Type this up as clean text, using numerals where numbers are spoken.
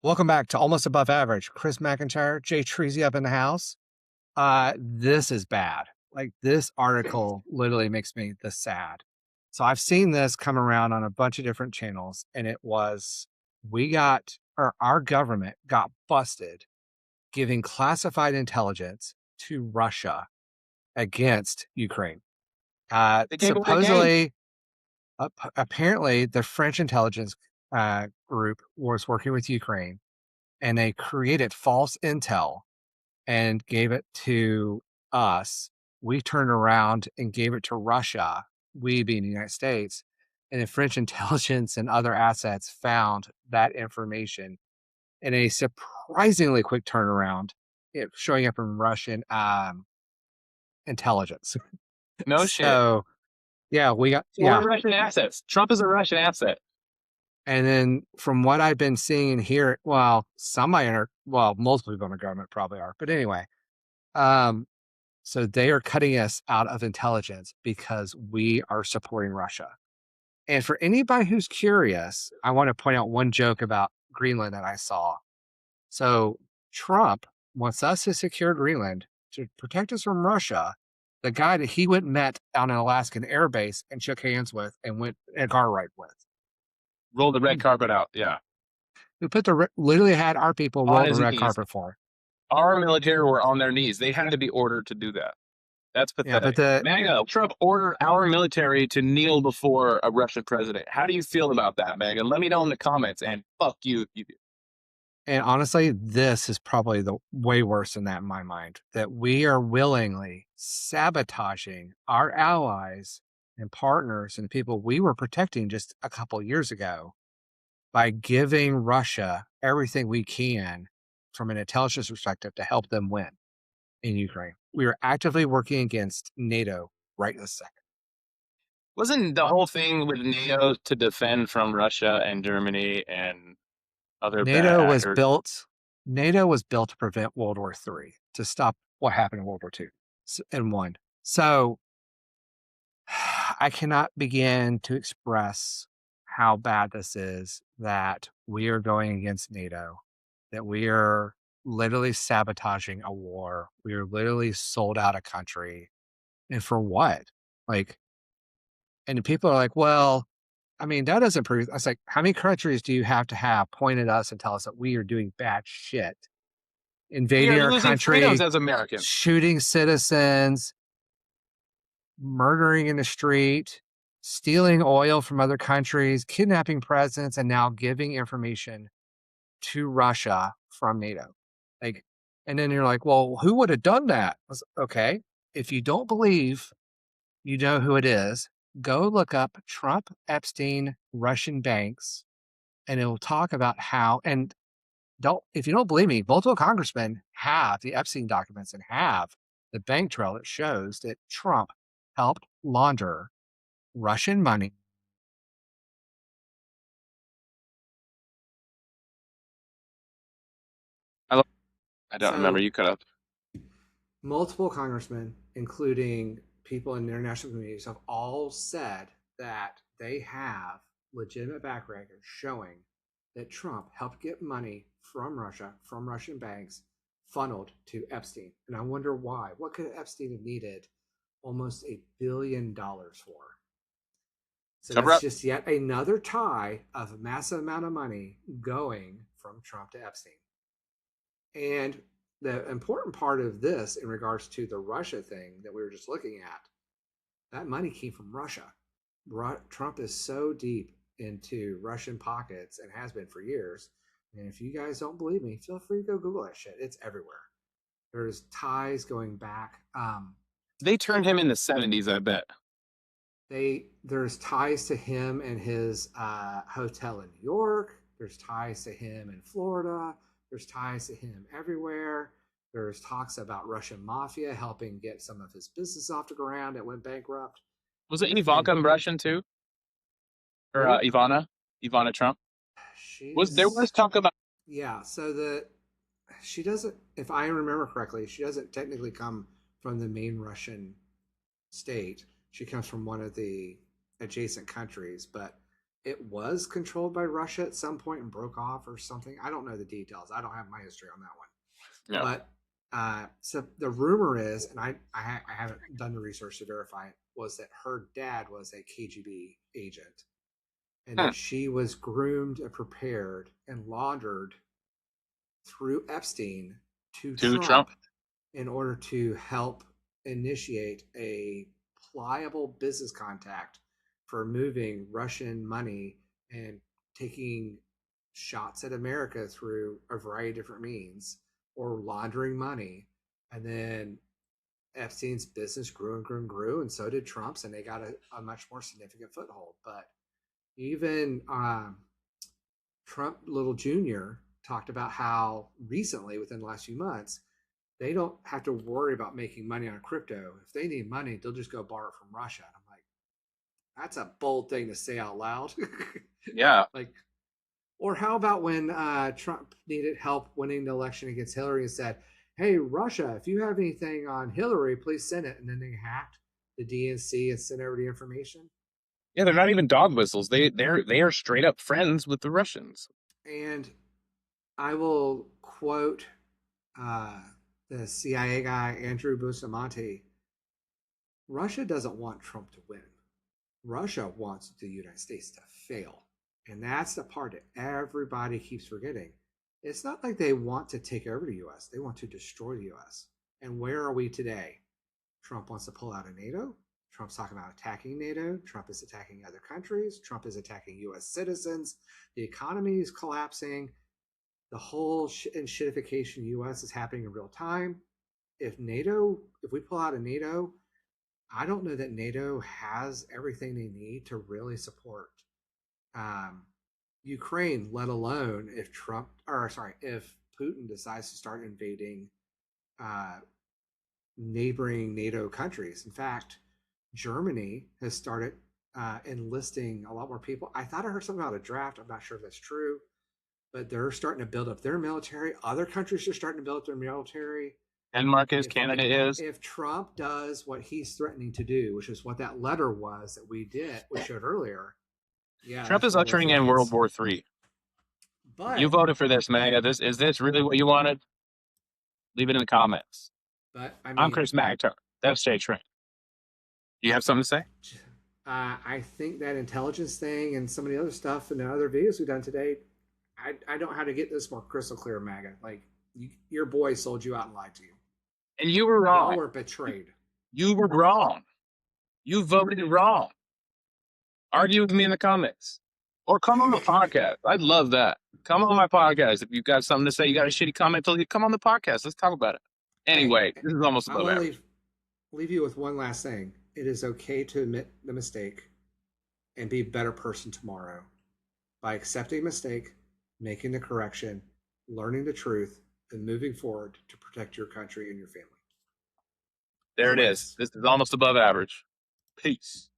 Welcome back to Almost Above Average. Chris McIntyre, Jay Treasy up in the house. This is bad. Like, this article literally makes me this sad. So I've seen this come around on a bunch of different channels, and it was our government got busted giving classified intelligence to Russia against Ukraine. They gave away game. Supposedly, apparently, the French intelligence group was working with Ukraine, and they created false intel and gave it to us. We turned around and gave it to Russia, we being the United States, and the French intelligence and other assets found that information in a surprisingly quick turnaround, it showing up in Russian intelligence. No shit. So yeah, we got So we're Russian assets. Trump is a Russian asset. And then from what I've been seeing and hearing, multiple people in the government probably are, but anyway, so they are cutting us out of intelligence because we are supporting Russia. And for anybody who's curious, I want to point out one joke about Greenland that I saw. So Trump wants us to secure Greenland to protect us from Russia. The guy that he went and met on an Alaskan air base and shook hands with and went a car ride with. Roll the red carpet out. Yeah. We literally had our people On roll the his red knees. carpet for. Our military were on their knees. They had to be ordered to do that. That's pathetic. Yeah, but MAGA, Trump ordered our military to kneel before a Russian president. How do you feel about that, MAGA? Let me know in the comments, and fuck you if you do. And honestly, this is probably the way worse than that in my mind, that we are willingly sabotaging our allies and partners and people we were protecting just a couple years ago by giving Russia everything we can from an intelligence perspective to help them win in Ukraine. We are actively working against NATO right this second. Wasn't the whole thing with NATO to defend from Russia and Germany and other bad NATO was actors? built to prevent World War III, to stop what happened in World War II and one. So I cannot begin to express how bad this is, that we are going against NATO, that we are literally sabotaging a war. We are literally sold out a country. And for what? Like, and people are like, well, I mean, that doesn't prove. I was like, how many countries do you have to have point at us and tell us that we are doing bad shit? We Invading are our losing freedoms country, as Americans. shooting citizens, murdering in the street, stealing oil from other countries, kidnapping presidents, and now giving information to Russia from NATO. Like, and then you're like, well, who would have done that? Okay, if you don't believe you know who it is, go look up Trump, Epstein, Russian banks, and it will talk about how. And if you don't believe me, multiple congressmen have the Epstein documents and have the bank trail that shows that Trump helped launder Russian money. I don't remember. So You cut up. multiple congressmen, including people in international communities, have all said that they have legitimate back records showing that Trump helped get money from Russia, from Russian banks, funneled to Epstein. And I wonder why. What could Epstein have needed almost $1 billion for? So Cover that's up. just yet another tie of a massive amount of money going from Trump to Epstein. And the important part of this in regards to the Russia thing that we were just looking at, that money came from Russia. Trump is so deep into Russian pockets and has been for years. And if you guys don't believe me, feel free to go Google that shit. It's everywhere. There's ties going back. They turned him in the 70s, I bet. There's ties to him and his hotel in New York. There's ties to him in Florida. There's ties to him everywhere. There's talks about Russian mafia helping get some of his business off the ground that went bankrupt. Was it Ivanka Russian too? Or Ivana Trump? There was talk about. Yeah, so she doesn't, if I remember correctly, she doesn't technically come from the main Russian state. She comes from one of the adjacent countries, but it was controlled by Russia at some point and broke off or something. I don't know the details. I don't have my history on that one. No. But so the rumor is, and I haven't done the research to verify it, was that her dad was a KGB agent and Huh. that she was groomed and prepared and laundered through Epstein to To Trump. Trump in order to help initiate a pliable business contact for moving Russian money and taking shots at America through a variety of different means or laundering money. And then Epstein's business grew and grew and grew, and so did Trump's, and they got a much more significant foothold. But even Trump Little Jr. talked about how recently, within the last few months, they don't have to worry about making money on crypto. If they need money, they'll just go borrow it from Russia. And I'm like, that's a bold thing to say out loud. Yeah. Like, or how about when Trump needed help winning the election against Hillary and said, "Hey, Russia, if you have anything on Hillary, please send it." And then they hacked the DNC and sent over the information. Yeah, they're not even dog whistles. They are straight up friends with the Russians. And I will quote uh, the CIA guy, Andrew Bustamante. Russia doesn't want Trump to win. Russia wants the United States to fail. And that's the part that everybody keeps forgetting. It's not like they want to take over the US, they want to destroy the US. And where are we today? Trump wants to pull out of NATO. Trump's talking about attacking NATO. Trump is attacking other countries. Trump is attacking US citizens. The economy is collapsing. The whole shitification US is happening in real time. If we pull out of NATO, I don't know that NATO has everything they need to really support um, Ukraine, let alone if Putin decides to start invading uh, neighboring NATO countries. In fact, Germany has started enlisting a lot more people. I thought I heard something about a draft. I'm not sure if that's true, but they're starting to build up their military. Other countries are starting to build up their military. Denmark is, If Canada is. if Trump does what he's threatening to do, which is what that letter was that we showed earlier, yeah, Trump that's is World War ushering Three in World hits. War III. You But voted for this, MAGA. Is this really what you wanted? Leave it in the comments. I I'm mean, Chris McIntyre. That's Jay Train. Do you have something to say? I think that intelligence thing and some of the other stuff and the other videos we've done today, I don't know how to get this more crystal clear, MAGA. Like your boy sold you out and lied to you. And you were Y'all wrong. were betrayed. You were wrong. You voted wrong. Argue with me in the comments. Or come on the podcast. I'd love that. Come on my podcast. If you've got something to say, you got a shitty comment, come on the podcast. Let's talk about it. Hey, Anyway, this is almost I above want to average. leave you with one last thing. It is okay to admit the mistake and be a better person tomorrow by accepting a mistake, making the correction, learning the truth, and moving forward to protect your country and your family. There Go it is. Reds. This is almost above average. Peace.